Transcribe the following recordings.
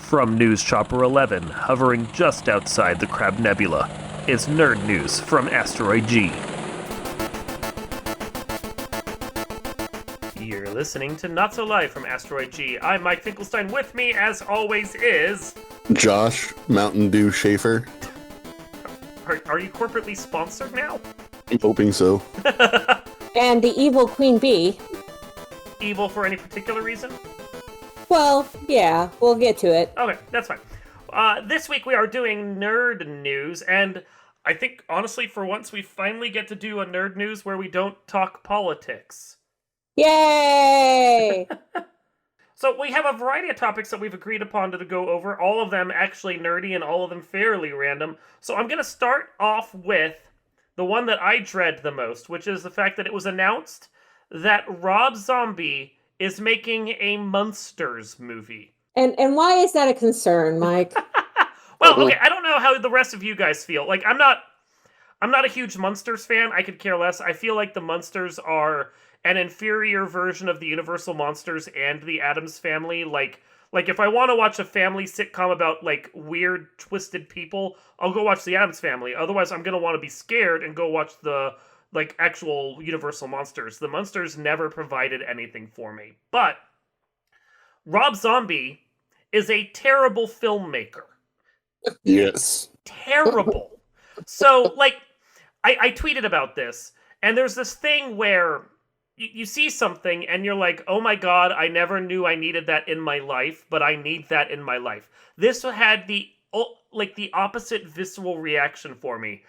From News Chopper 11, hovering just outside the Crab Nebula, it's nerd news from Asteroid G. You're listening to Not So Live from Asteroid G. I'm Mike Finkelstein. With me, as always, is... Josh Mountain Dew Schaefer. Are you corporately sponsored now? I'm hoping so. And the evil Queen Bee. Evil for any particular reason? Well, yeah, we'll get to it. Okay, that's fine. This week we are doing nerd news, and I think, honestly, for once, we finally get to do a nerd news where we don't talk politics. Yay! So we have a variety of topics that we've agreed upon to go over, all of them actually nerdy and all of them fairly random. So I'm going to start off with the one that I dread the most, which is the fact that it was announced that Rob Zombie is making a Munsters movie. And why is that a concern, Mike? Well, okay, I don't know how the rest of you guys feel. Like, I'm not a huge Munsters fan. I could care less. I feel like the Munsters are an inferior version of the Universal Monsters and the Addams Family. Like if I want to watch a family sitcom about, like, weird, twisted people, I'll go watch the Addams Family. Otherwise, I'm going to want to be scared and go watch the, like, actual Universal Monsters. The Munsters never provided anything for me. But Rob Zombie is a terrible filmmaker. Yes. Terrible. So, like, I tweeted about this, and there's this thing where you see something and you're like, oh my god, I never knew I needed that in my life, but I need that in my life. This had the opposite visceral reaction for me.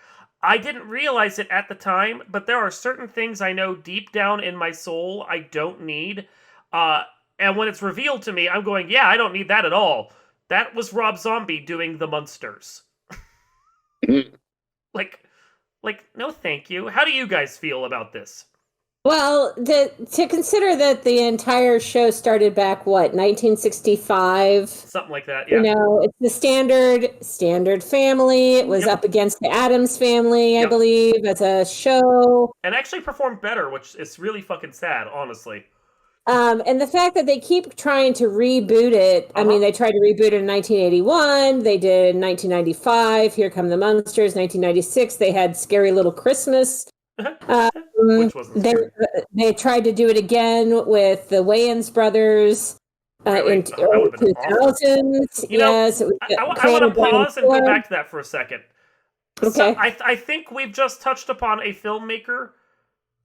I didn't realize it at the time, but there are certain things I know deep down in my soul I don't need. And when it's revealed to me, I'm going, yeah, I don't need that at all. That was Rob Zombie doing the Munsters. like, no thank you. How do you guys feel about this? Well, to consider that the entire show started back, 1965? Something like that, yeah. You know, it's the standard family. It was up against the Addams Family, I believe, as a show. And actually performed better, which is really fucking sad, honestly. And the fact that they keep trying to reboot it, I mean, they tried to reboot it in 1981, they did in 1995, Here Come the Munsters, 1996, they had Scary Little Christmas. Which wasn't scary. They tried to do it again with the Wayans brothers in early 2000s. You know, yes, I want to pause and go back to that for a second. Okay. So I think we've just touched upon a filmmaker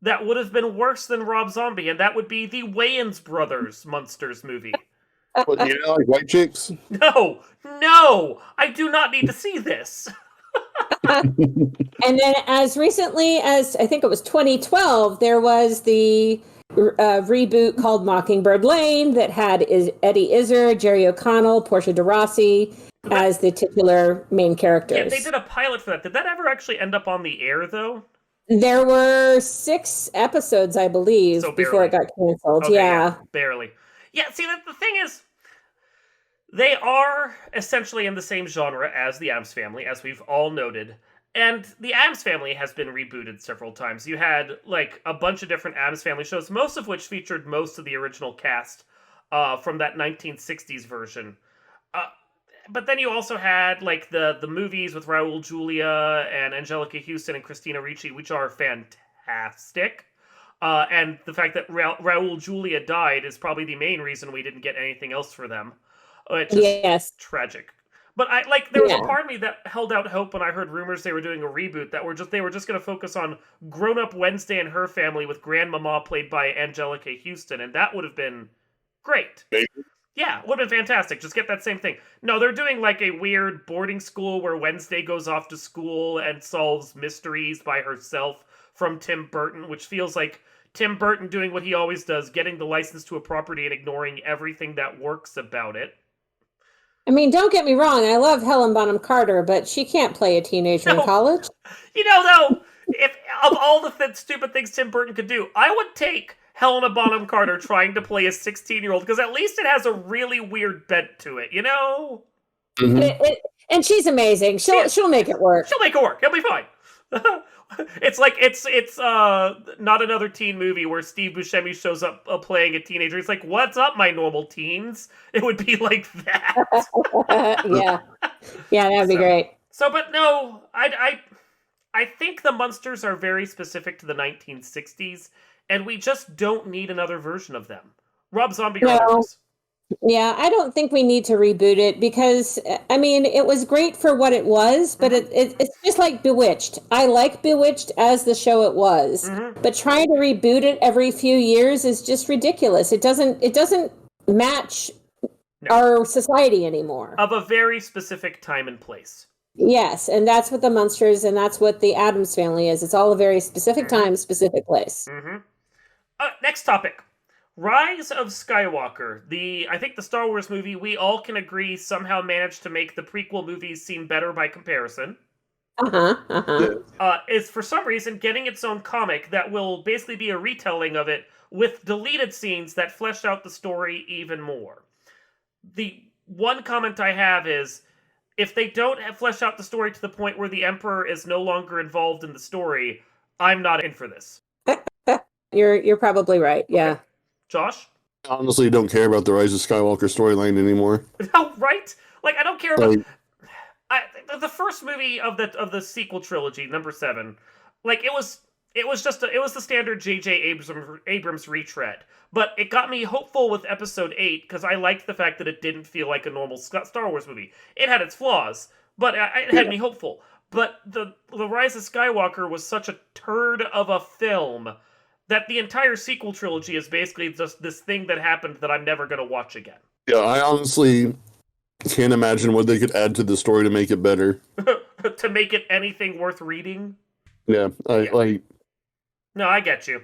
that would have been worse than Rob Zombie, and that would be the Wayans Brothers Munsters movie. But you know, like white chicks? No, I do not need to see this. And then as recently as, I think it was 2012, there was the reboot called Mockingbird Lane that had Eddie Izzard, Jerry O'Connell, Portia de Rossi as the titular main characters. Yeah, they did a pilot for that. Did that ever actually end up on the air, though? There were 6 episodes, I believe, before it got canceled. Okay, yeah, barely. Yeah, see, the thing is, they are essentially in the same genre as the Addams Family, as we've all noted. And the Addams Family has been rebooted several times. You had, like, a bunch of different Addams Family shows, most of which featured most of the original cast from that 1960s version. But then you also had, like, the movies with Raul Julia and Angelica Houston and Christina Ricci, which are fantastic. And the fact that Raul Julia died is probably the main reason we didn't get anything else for them. It's just tragic. But there was a part of me that held out hope when I heard rumors they were doing a reboot that they were just going to focus on grown-up Wednesday and her family with Grandmama played by Angelica Houston, and that would have been great. Maybe. Yeah, would have been fantastic. Just get that same thing. No, they're doing like a weird boarding school where Wednesday goes off to school and solves mysteries by herself from Tim Burton, which feels like Tim Burton doing what he always does, getting the license to a property and ignoring everything that works about it. I mean, don't get me wrong, I love Helen Bonham Carter, but she can't play a teenager in college. You know, though, if of all the stupid things Tim Burton could do, I would take Helena Bonham Carter trying to play a 16-year-old, because at least it has a really weird bent to it, you know? Mm-hmm. And she's amazing. She'll make it work. She'll make it work. It'll be fine. It's like it's not another teen movie where Steve Buscemi shows up playing a teenager. It's like, what's up, my normal teens? It would be like that. Yeah. Yeah, that would be So- great. So, but no, I think the Munsters are very specific to the 1960s, and we just don't need another version of them. Rob Zombie, your No. thoughts? Yeah, I don't think we need to reboot it because, I mean, it was great for what it was, but it's just like Bewitched. I like Bewitched as the show it was, Mhm. but trying to reboot it every few years is just ridiculous. It doesn't match No. our society anymore. Of a very specific time and place. Yes, and that's what the Munsters and that's what the Addams Family is. It's all a very specific time, specific place. Mm-hmm. Next topic. Rise of Skywalker. I think the Star Wars movie, we all can agree, somehow managed to make the prequel movies seem better by comparison. Is for some reason getting its own comic that will basically be a retelling of it with deleted scenes that flesh out the story even more. The one comment I have is, if they don't flesh out the story to the point where the Emperor is no longer involved in the story, I'm not in for this. You're probably right. Yeah. Okay. Josh? I honestly don't care about the Rise of Skywalker storyline anymore. No, right? Like, I don't care about Like, the first movie of the sequel trilogy, number 7. Like, it was the standard J.J. Abrams retread, but it got me hopeful with Episode 8 because I liked the fact that it didn't feel like a normal Star Wars movie. It had its flaws, but it had me hopeful. But the Rise of Skywalker was such a turd of a film that the entire sequel trilogy is basically just this thing that happened that I'm never going to watch again. yeah, I honestly can't imagine what they could add to the story to make it better. To make it anything worth reading. Yeah, No, I get you.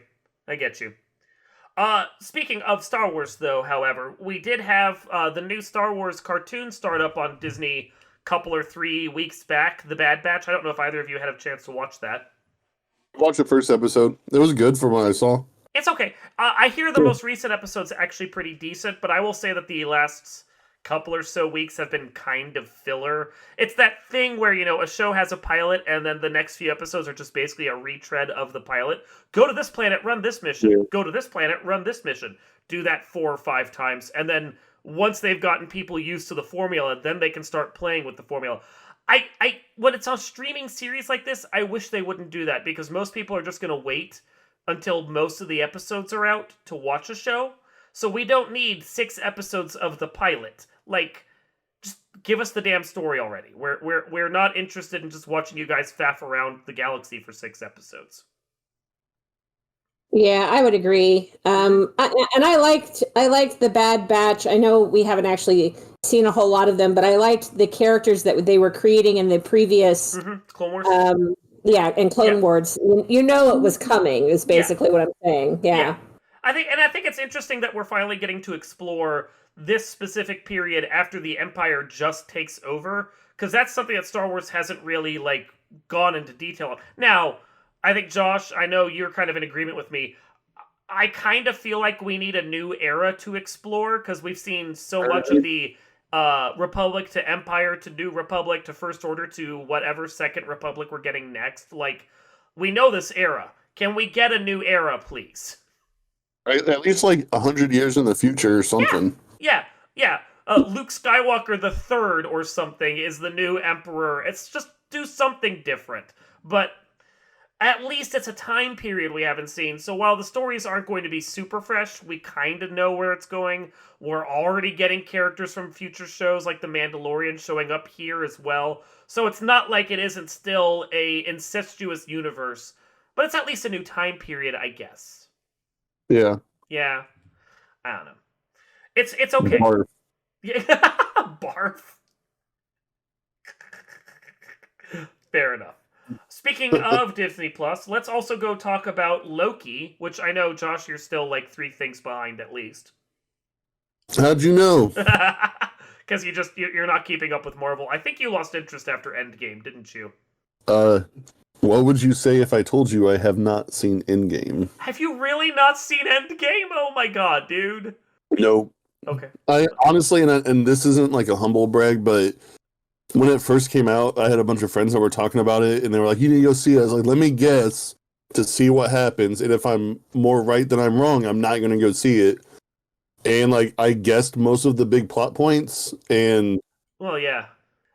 Speaking of Star Wars, though, however, we did have the new Star Wars cartoon start up on Disney couple or 3 weeks back, The Bad Batch. I don't know if either of you had a chance to watch that. watched the first episode. It was good from what I saw. It's okay. I hear the most recent episode's actually pretty decent, but I will say that the last couple or so weeks have been kind of filler. It's that thing where, a show has a pilot and then the next few episodes are just basically a retread of the pilot. Go to this planet, run this mission. Yeah. Go to this planet, run this mission. Do that 4 or 5 times, and then once they've gotten people used to the formula, then they can start playing with the formula. When it's on streaming series like this, I wish they wouldn't do that, because most people are just going to wait until most of the episodes are out to watch a show. So we don't need 6 episodes of the pilot. Like, just give us the damn story already. We're not interested in just watching you guys faff around the galaxy for 6 episodes. Yeah, I would agree. I liked the Bad Batch. I know we haven't actually seen a whole lot of them, but I liked the characters that they were creating in the previous, Clone Wars. in Clone Wars. You know it was coming. Is basically what I'm saying. Yeah. I think it's interesting that we're finally getting to explore this specific period after the Empire just takes over, because that's something that Star Wars hasn't really gone into detail on. Now, I think, Josh, I know you're kind of in agreement with me. I kind of feel like we need a new era to explore, because we've seen so much of the Republic to Empire to New Republic to First Order to whatever Second Republic we're getting next. We know this era. Can we get a new era, please? Right? At least 100 years in the future or something. Yeah. Luke Skywalker the Third or something is the new Emperor. It's just do something different. But at least it's a time period we haven't seen. So while the stories aren't going to be super fresh, we kind of know where it's going. We're already getting characters from future shows like The Mandalorian showing up here as well. So it's not like it isn't still a incestuous universe, but it's at least a new time period, I guess. Yeah. Yeah. I don't know. It's okay. Barf. Yeah. Barf. Fair enough. Speaking of Disney Plus, let's also go talk about Loki, which I know, Josh, you're still 3 things behind at least. How'd you know? Because you're not keeping up with Marvel. I think you lost interest after Endgame, didn't you? What would you say if I told you I have not seen Endgame? Have you really not seen Endgame? Oh my god, dude. No. Okay. I honestly, and this isn't a humble brag, but when it first came out, I had a bunch of friends that were talking about it, and they were like, "You need to go see it." I was like, "Let me guess to see what happens, and if I'm more right than I'm wrong, I'm not going to go see it." And like, I guessed most of the big plot points, and Well, yeah.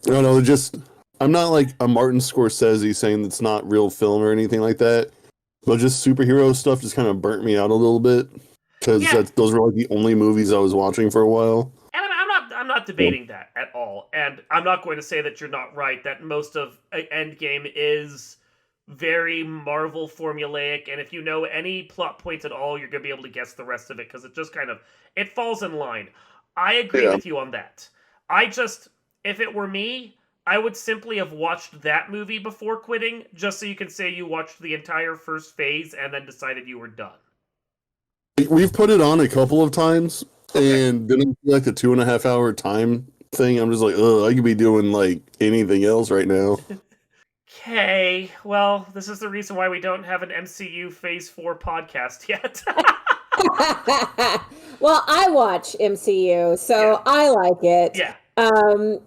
I don't know, just I'm not like a Martin Scorsese saying it's not real film or anything like that, but just superhero stuff just kind of burnt me out a little bit because Yeah. those were like the only movies I was watching for a while. And I'm not debating that at all. And I'm not going to say that you're not right, that most of Endgame is very Marvel formulaic, and if you know any plot points at all, you're going to be able to guess the rest of it, because it just kind of, it falls in line. I agree with you on that. If it were me, I would simply have watched that movie before quitting, just so you can say you watched the entire first phase and then decided you were done. We've put it on a couple of times, and then like the 2.5 hour time thing, I'm just like, ugh, I could be doing like anything else right now. Okay, well, this is the reason why we don't have an MCU Phase 4 podcast yet. Well, I watch MCU, so I like it. Yeah.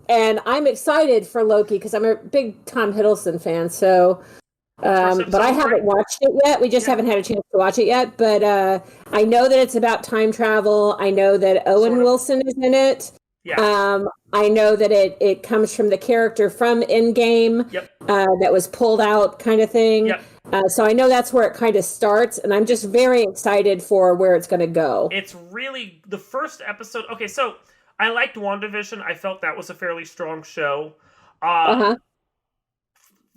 And I'm excited for Loki because I'm a big Tom Hiddleston fan. So, but I haven't watched it yet. We just haven't had a chance to watch it yet. But I know that it's about time travel. I know that Owen Wilson is in it. Yeah. I know that it comes from the character from Endgame. Yep. That was pulled out, kind of thing. Yep. So I know that's where it kind of starts, and I'm just very excited for where it's going to go. It's really the first episode. Okay, so I liked WandaVision. I felt that was a fairly strong show.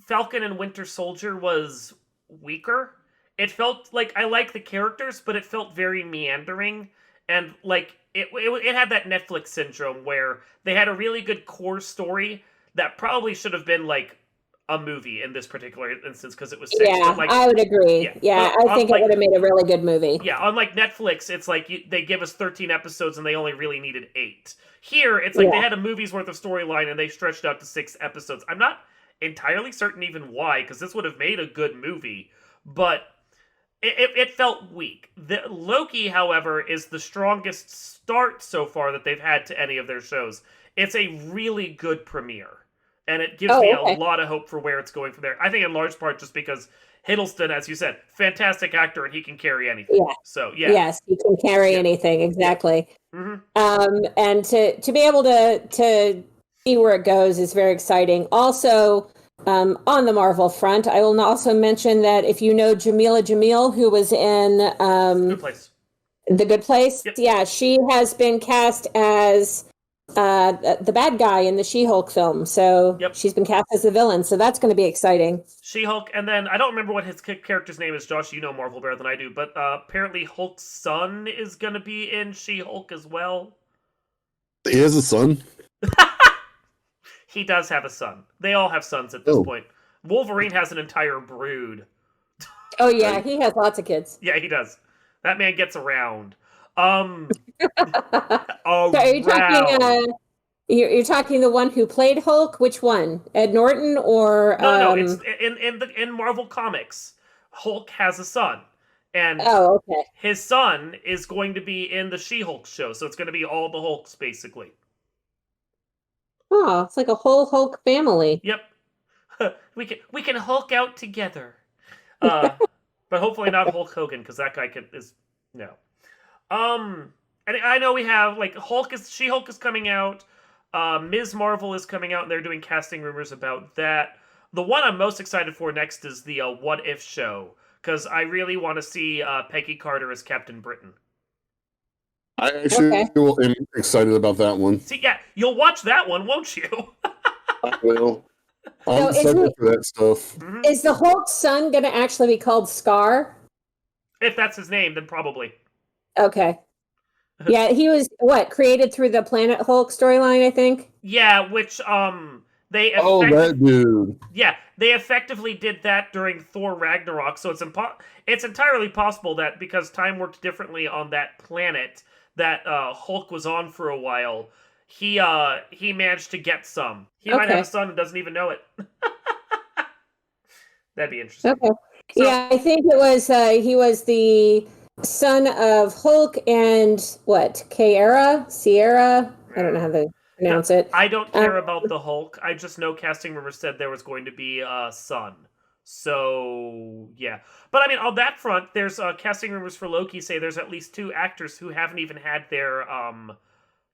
Falcon and Winter Soldier was weaker. It felt like I like the characters, but it felt very meandering, and like it had that Netflix syndrome where they had a really good core story that probably should have been like a movie in this particular instance because it was 6. Yeah, like, I would agree. Yeah, I think it would have made a really good movie. Yeah, unlike Netflix, it's like they give us 13 episodes and they only really needed 8. Here, it's like they had a movie's worth of storyline and they stretched out to 6 episodes. I'm not entirely certain even why, because this would have made a good movie, but it felt weak. The Loki, however, is the strongest start so far that they've had to any of their shows. It's a really good premiere, and it gives me a lot of hope for where it's going from there. I think in large part just because Hiddleston, as you said, fantastic actor, and he can carry anything. Yeah. So, yeah. Yes, he can carry anything, exactly. Yeah. Mm-hmm. And to be able to see where it goes is very exciting. Also, on the Marvel front, I will also mention that if you know Jamila Jamil, who was in Good Place. The Good Place, yeah, she has been cast as the bad guy in the She-Hulk film. So she's been cast as the villain. So that's going to be exciting. She-Hulk, and then I don't remember what his character's name is. Josh, you know Marvel better than I do, but apparently Hulk's son is going to be in She-Hulk as well. He has a son? He does have a son. They all have sons at this point. Wolverine has an entire brood. Oh yeah, he has lots of kids. Yeah, he does. That man gets around. So are you talking? You're talking the one who played Hulk? Which one? Ed Norton or? No, it's in Marvel Comics. Hulk has a son, and his son is going to be in the She-Hulk show. So it's going to be all the Hulks basically. Oh, it's like a whole Hulk family. Yep. We can Hulk out together. But hopefully not Hulk Hogan, because that guy is no. And I know we have like She-Hulk is coming out. Ms. Marvel is coming out, and they're doing casting rumors about that. The one I'm most excited for next is the What If show, because I really want to see Peggy Carter as Captain Britain. I actually am excited about that one. See, yeah, you'll watch that one, won't you? I will. I'm excited for that stuff. Mm-hmm. Is the Hulk's son going to actually be called Scar? If that's his name, then probably. Okay. Yeah, he was created through the Planet Hulk storyline, I think. Yeah, which they that dude. Yeah, they effectively did that during Thor Ragnarok, so it's entirely possible that because time worked differently on that planet that Hulk was on for a while, he managed to get some. He might have a son and doesn't even know it. That'd be interesting. Okay. So, yeah, I think it was he was the son of Hulk and Sierra? I don't know how the pronounce it. I don't care about the Hulk. I just know casting rumors said there was going to be a son. So, yeah. But I mean, on that front, there's casting rumors for Loki say there's at least 2 actors who haven't even had their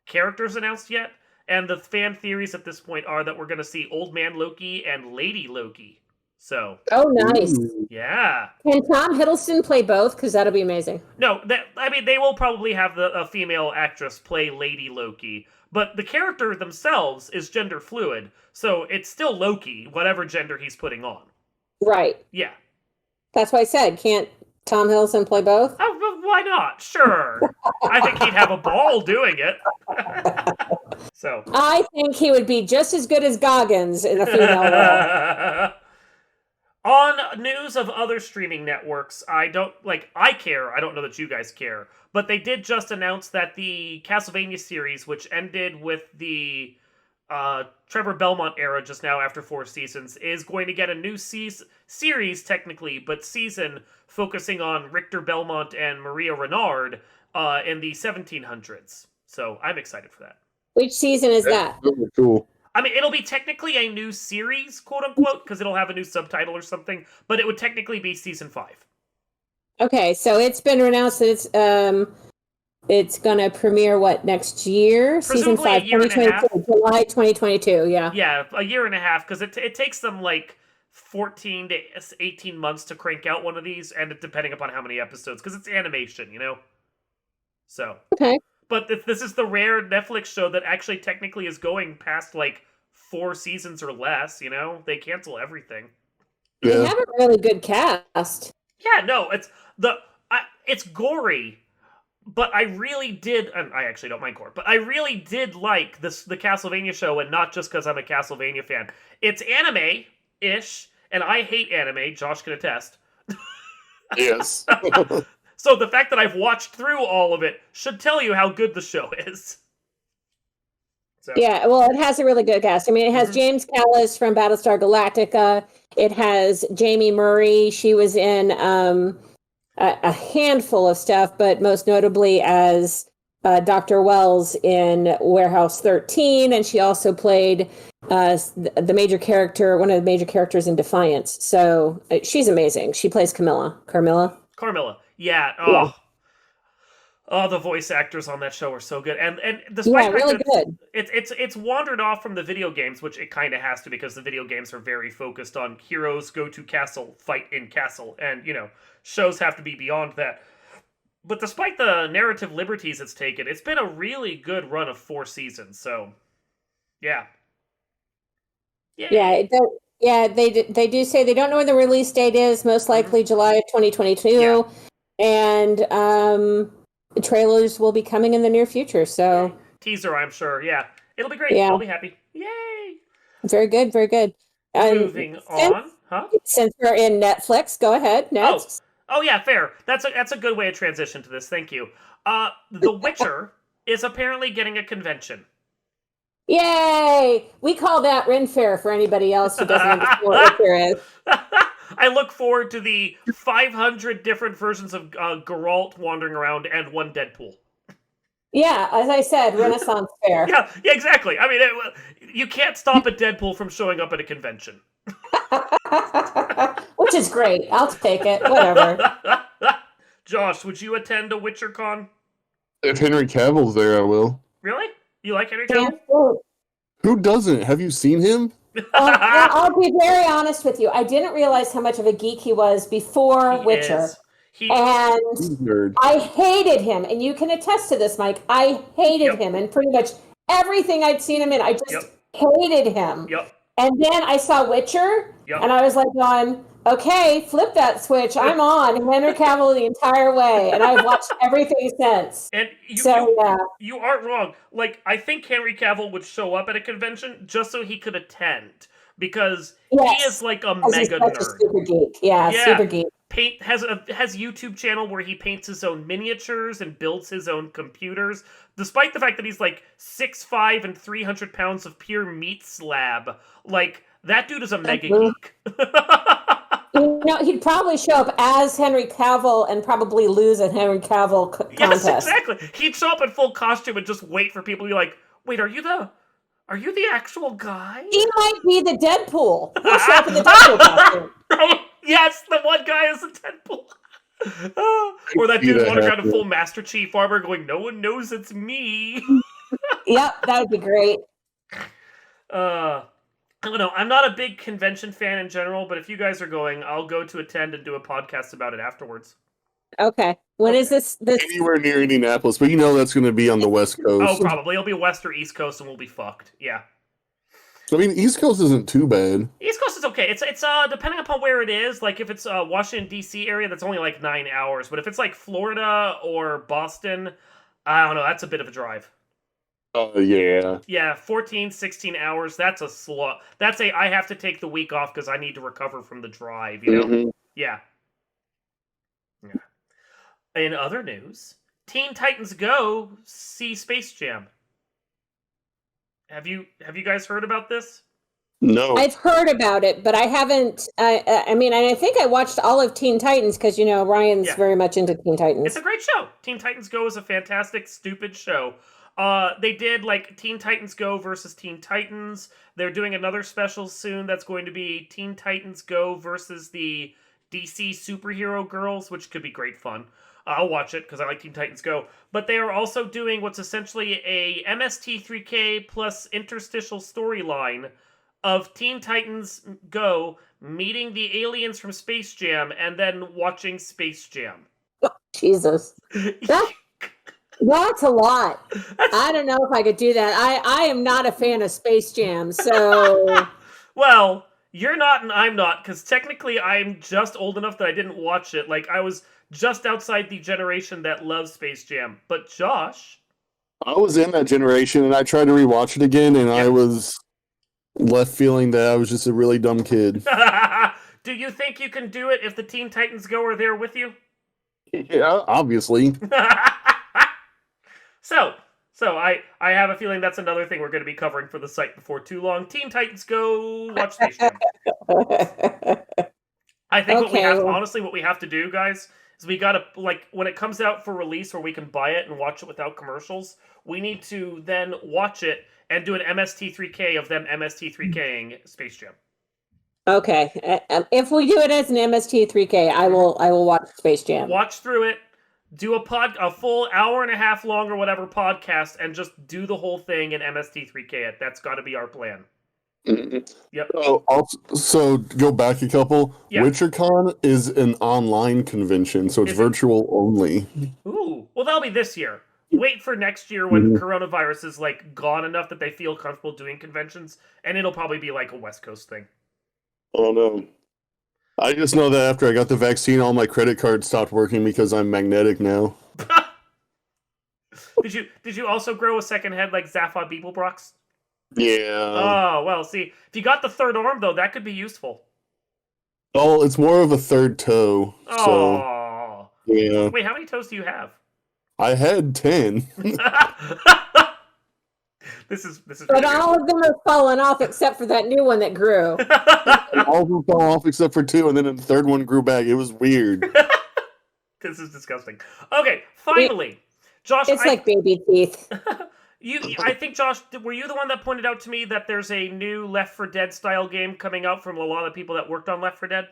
characters announced yet. And the fan theories at this point are that we're going to see Old Man Loki and Lady Loki. So. Oh, nice. Yeah. Can Tom Hiddleston play both? Because that'll be amazing. No, they will probably have a female actress play Lady Loki. But the character themselves is gender fluid. So it's still Loki, whatever gender he's putting on. Right. Yeah. That's why I said, can't Tom Hiddleston play both? Why not? Sure. I think he'd have a ball doing it. So. I think he would be just as good as Goggins in a female role. On news of other streaming networks, I care. I don't know that you guys care. But they did just announce that the Castlevania series, which ended with the Trevor Belmont era just now after 4 seasons, is going to get a new series, technically, but season focusing on Richter Belmont and Maria Renard in the 1700s. So I'm excited for that. Which season is that? Really cool. I mean, it'll be technically a new series, quote unquote, because it'll have a new subtitle or something, but it would technically be season 5. Okay, so it's been announced that it's going to premiere next year? Season 5, 2022, July 2022, yeah. Yeah, a year and a half, because it takes them like 14 to 18 months to crank out one of these, and depending upon how many episodes, because it's animation, you know? So. Okay. But this is the rare Netflix show that actually technically is going past like 4 seasons or less, you know? They cancel everything. Yeah. They have a really good cast. Yeah, no, it's gory, but I really did, and I actually don't mind gore, but I really did like the Castlevania show, and not just because I'm a Castlevania fan. It's anime-ish, and I hate anime, Josh can attest. Yes. So the fact that I've watched through all of it should tell you how good the show is. So. Yeah, well, it has a really good cast. I mean, it has James Callis from Battlestar Galactica. It has Jamie Murray. She was in a handful of stuff, but most notably as Dr. Wells in Warehouse 13, and she also played the major character, one of the major characters in Defiance. So she's amazing. She plays Carmilla. Yeah. Oh. Yeah. Oh, the voice actors on that show are so good, and despite really good. It's wandered off from the video games, which it kind of has to, because the video games are very focused on heroes go to castle, fight in castle, and shows have to be beyond that. But despite the narrative liberties it's taken, it's been a really good run of 4 seasons. So, yeah. Yeah, they do say they don't know when the release date is. Most likely July of 2022, and the trailers will be coming in the near future. So teaser, I'm sure. Yeah, it'll be great. Yeah. I'll be happy. Yay! Very good, very good. Moving on, huh? Since we're in Netflix, go ahead. Next. Oh yeah, fair. That's a good way to transition to this. Thank you. The Witcher is apparently getting a convention. Yay! We call that Ren Fair for anybody else who doesn't understand what Witcher is. I look forward to the 500 different versions of Geralt wandering around and one Deadpool. Yeah, as I said, Renaissance Fair. Yeah, exactly. I mean, you can't stop a Deadpool from showing up at a convention. Which is great. I'll take it. Whatever. Josh, would you attend a WitcherCon? If Henry Cavill's there, I will. Really? You like Henry Cavill? Who doesn't? Have you seen him? I'll be very honest with you. I didn't realize how much of a geek he was before Witcher. And I hated him. And you can attest to this, Mike. I hated him. And pretty much everything I'd seen him in, I just hated him. And then I saw Witcher, and I was like going, okay, flip that switch. I'm on Henry Cavill the entire way. And I've watched everything since. And you aren't wrong. Like, I think Henry Cavill would show up at a convention just so he could attend. Because he is like a mega nerd. A super geek. Yeah, super geek. Has a YouTube channel where he paints his own miniatures and builds his own computers, despite the fact that he's like 6'5" and 300 pounds of pure meat slab. Like, that dude is a mega geek. He'd probably show up as Henry Cavill and probably lose a Henry Cavill contest. Yes, exactly. He'd show up in full costume and just wait for people to be like, wait, are you the Are you the actual guy? He might be the Deadpool. He'll show up in the Deadpool costume. Yes, the one guy is a Deadpool. Or that see dude that wandering around in happening. full Master Chief armor going, no one knows it's me. Yep, that would be great. I don't know. I'm not a big convention fan in general, but if you guys are going, I'll go to attend and do a podcast about it afterwards. Okay. When is this? Anywhere near Indianapolis, but you know that's going to be on the West Oh, Coast. probably. It'll be West or East Coast and we'll be fucked. Yeah. I mean, East Coast isn't too bad. East Coast is okay. It's depending upon where it is. Like if it's Washington D.C. area, that's only like 9 hours. But if it's like Florida or Boston, I don't know. That's a bit of a drive. Yeah. Yeah, 14, 16 hours. That's a slot. That's I have to take the week off because I need to recover from the drive. You know. Mhm. Yeah. Yeah. In other news, Teen Titans Go see Space Jam. Have you guys heard about this? No. I've heard about it, but I haven't. I mean, I think I watched all of Teen Titans because Ryan's Yeah. very much into Teen Titans. It's a great show. Teen Titans Go is a fantastic, stupid show. They did like Teen Titans Go versus Teen Titans. They're doing another special soon that's going to be Teen Titans Go versus the DC superhero girls, which could be great fun. I'll watch it because I like Teen Titans Go. But they are also doing what's essentially a MST3K plus interstitial storyline of Teen Titans Go meeting the aliens from Space Jam and then watching Space Jam. Jesus, that's a lot. I don't know if I could do that. I am not a fan of Space Jam, so Well, you're not and I'm not, because technically I'm just old enough that I didn't watch it. Like, I was just outside the generation that loves Space Jam. But Josh... I was in that generation, and I tried to rewatch it again, and I was left feeling that I was just a really dumb kid. Do you think you can do it if the Teen Titans Go are there with you? Yeah, obviously. So I have a feeling that's another thing we're going to be covering for the site before too long. Teen Titans Go, watch Space Jam. I think what we have to do, guys, is we gotta, like, when it comes out for release where we can buy it and watch it without commercials, we need to then watch it and do an MST3K of them MST3King Space Jam. Okay. If we do it as an MST3K, I will watch Space Jam. Watch through it, do a full hour and a half long or whatever podcast, and just do the whole thing in MST3K it. That's got to be our plan. Yep. So go back a couple. Yeah. WitcherCon is an online convention, so it's Is it? virtual only. Ooh, well, that'll be this year. Wait for next year when coronavirus is like gone enough that they feel comfortable doing conventions, and it'll probably be like a West Coast thing. I don't know. I just know that after I got the vaccine, all my credit cards stopped working because I'm magnetic now. Did you also grow a second head like Zaphod Beeblebrox? Yeah. Oh, well, see, if you got the third arm, though, that could be useful. Oh, it's more of a third toe. So, Oh. yeah. Wait, how many toes do you have? I had 10. This is But all of them have fallen off except for that new one that grew. All of them fell off except for 2, and then the third one grew back. It was weird. This is disgusting. Okay, finally. Josh, It's like baby teeth. I think, Josh, were you the one that pointed out to me that there's a new Left 4 Dead style game coming out from a lot of the people that worked on Left 4 Dead?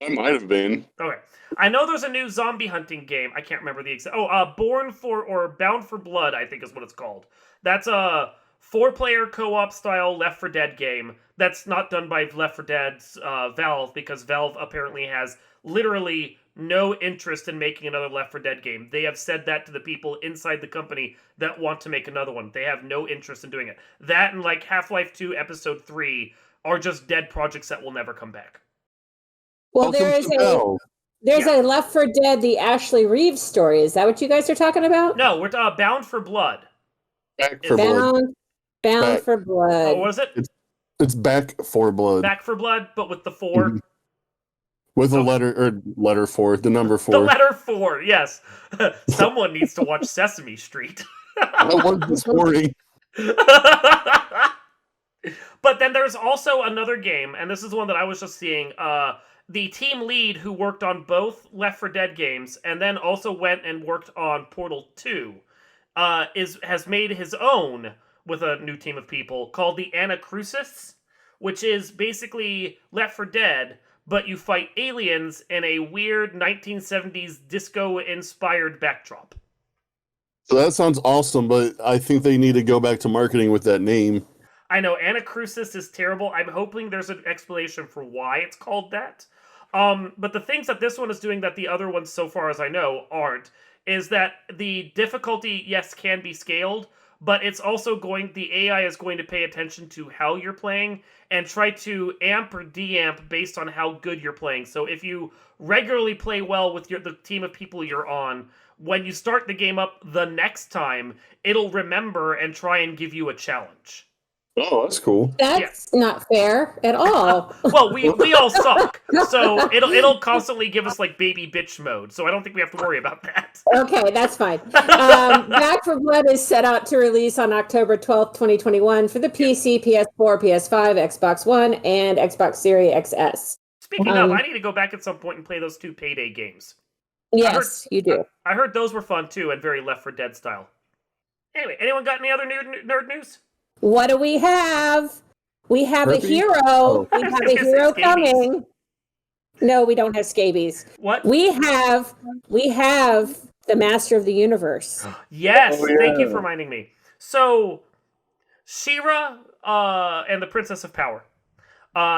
I might have been. Okay. I know there's a new zombie hunting game. I can't remember the exact... Bound for Blood, I think is what it's called. That's a 4-player co-op style Left 4 Dead game that's not done by Left 4 Dead's Valve, because Valve apparently has literally no interest in making another Left 4 Dead game. They have said that to the people inside the company that want to make another one. They have no interest in doing it. That and like Half-Life 2 Episode 3 are just dead projects that will never come back. Well, there's a Left 4 Dead, the Ashley Reeves story. Is that what you guys are talking about? No, we're Bound for Blood. Back for Blood. Bound for Blood. Oh, what is it? It's Back for Blood. Back for Blood, but with the 4. Mhm. With a letter 4, the number 4. The letter 4, yes. Someone needs to watch Sesame Street. I was this morning. But then there's also another game, and this is one that I was just seeing. The team lead who worked on both Left 4 Dead games, and then also went and worked on Portal 2, has made his own, with a new team of people called the Anacrusis, which is basically Left 4 Dead, but you fight aliens in a weird 1970s disco-inspired backdrop. So that sounds awesome, but I think they need to go back to marketing with that name. I know, Anacrusis is terrible. I'm hoping there's an explanation for why it's called that. But the things that this one is doing that the other ones, so far as I know, aren't, is that the difficulty, yes, can be scaled, but it's also the AI is going to pay attention to how you're playing and try to amp or de-amp based on how good you're playing. So if you regularly play well with the team of people you're on, when you start the game up the next time, it'll remember and try and give you a challenge. Oh, that's cool. That's not fair at all. Well, we all suck, so it'll constantly give us like baby bitch mode. So I don't think we have to worry about that. Okay, that's fine. Back 4 Blood is set out to release on October 12th, 2021 for the PC, PS4, PS5, Xbox One, and Xbox Series XS. Speaking of, I need to go back at some point and play those 2 Payday games. Yes, you do. I heard those were fun too and very Left 4 Dead style. Anyway, anyone got any other nerd news? What do we have? We have a hero. Oh. We have a hero coming. No, we don't have scabies. What? We have the Master of the Universe. Yes, Oh, yeah. Thank you for reminding me. So, She-Ra and the Princess of Power.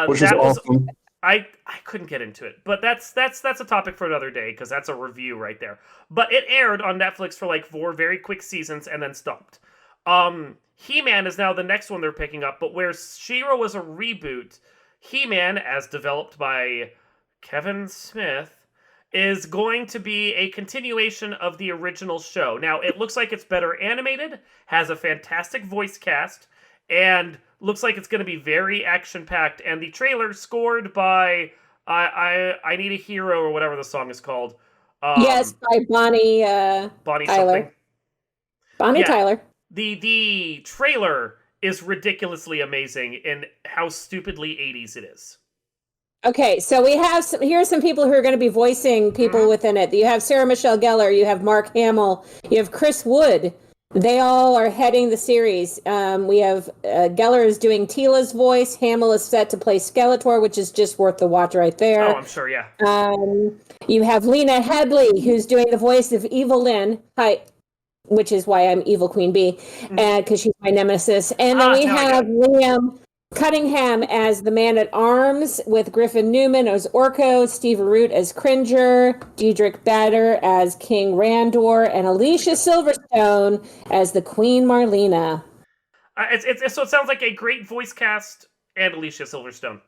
Which is awesome. I couldn't get into it, but that's a topic for another day because that's a review right there. But it aired on Netflix for like 4 very quick seasons and then stopped. He-Man is now the next one they're picking up, but where She-Ra was a reboot, He-Man, as developed by Kevin Smith, is going to be a continuation of the original show. Now, it looks like it's better animated, has a fantastic voice cast, and looks like it's going to be very action-packed. And the trailer scored by I Need a Hero, or whatever the song is called. Yes, by Bonnie Bonnie Tyler. something. Bonnie Tyler. The trailer is ridiculously amazing in how stupidly 80s it is. Okay, so we have here are some people who are going to be voicing people within it. You have Sarah Michelle Gellar, you have Mark Hamill, you have Chris Wood. They all are heading the series. We have Gellar is doing Tila's voice. Hamill is set to play Skeletor, which is just worth the watch right there. Oh, I'm sure, yeah. You have Lena Headley, who's doing the voice of Evil Lynn. Hi. Which is why I'm Evil Queen Bee, because she's my nemesis. And then we have Liam Cunningham as the Man-at-Arms, with Griffin Newman as Orko, Steve Root as Cringer, Diedrich Bader as King Randor, and Alicia Silverstone as the Queen Marlena. So it sounds like a great voice cast and Alicia Silverstone.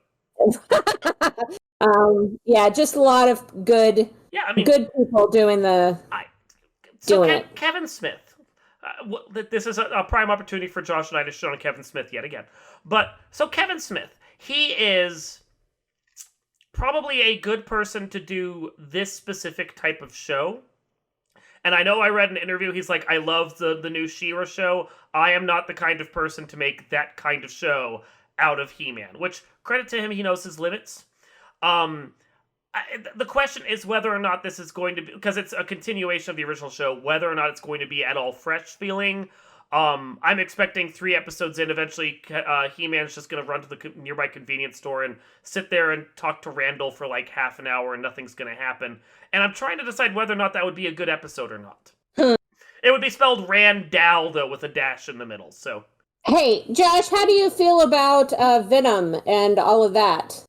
Yeah, just a lot of good people doing the... Kevin Smith. This is a prime opportunity for Josh and I to show on Kevin Smith yet again. So Kevin Smith, he is probably a good person to do this specific type of show. And I know I read an interview, he's like, I love the new She-Ra show. I am not the kind of person to make that kind of show out of He-Man. Which, credit to him, he knows his limits. The question is whether or not this is going to be, because it's a continuation of the original show, whether or not it's going to be at all fresh feeling. I'm expecting 3 episodes in, eventually He-Man's just going to run to the nearby convenience store and sit there and talk to Randall for like half an hour and nothing's going to happen. And I'm trying to decide whether or not that would be a good episode or not. It would be spelled Randall, though, with a dash in the middle, so. Hey, Josh, how do you feel about Venom and all of that?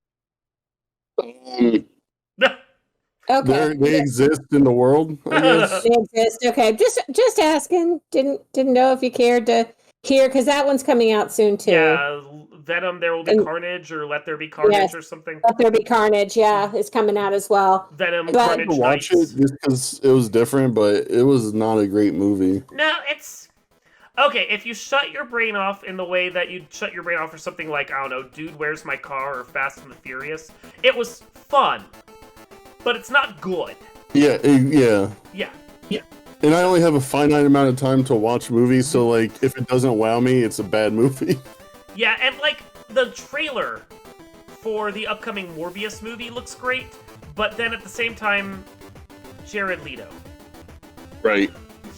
Okay. They exist in the world, I guess. They exist. Okay, just asking. Didn't know if you cared to hear, because that one's coming out soon too. Yeah, Venom, There Will Be Carnage, or Let There Be Carnage, or something. Let There Be Carnage, yeah, is coming out as well. Venom, But- Carnage I watch Nights. it just because it was different, but it was not a great movie. No, it's... Okay, if you shut your brain off in the way that you'd shut your brain off for something like, I don't know, Dude, Where's My Car, or Fast and the Furious, it was fun. But it's not good. Yeah. Yeah. And I only have a finite amount of time to watch movies, so like if it doesn't wow me, it's a bad movie. Yeah, and like the trailer for the upcoming Morbius movie looks great, but then at the same time, Jared Leto. Right.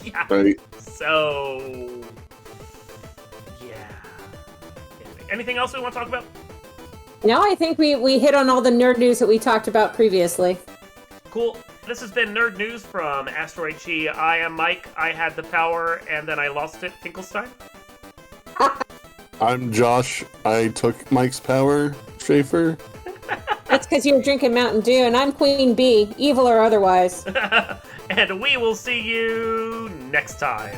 Yeah. Right. So, anything else we want to talk about? No, I think we hit on all the nerd news that we talked about previously. Cool. This has been Nerd News from Asteroid G. I am Mike. I had the power, and then I lost it. Finkelstein? I'm Josh. I took Mike's power, Schaefer. That's because you were drinking Mountain Dew, and I'm Queen Bee, evil or otherwise. And we will see you next time.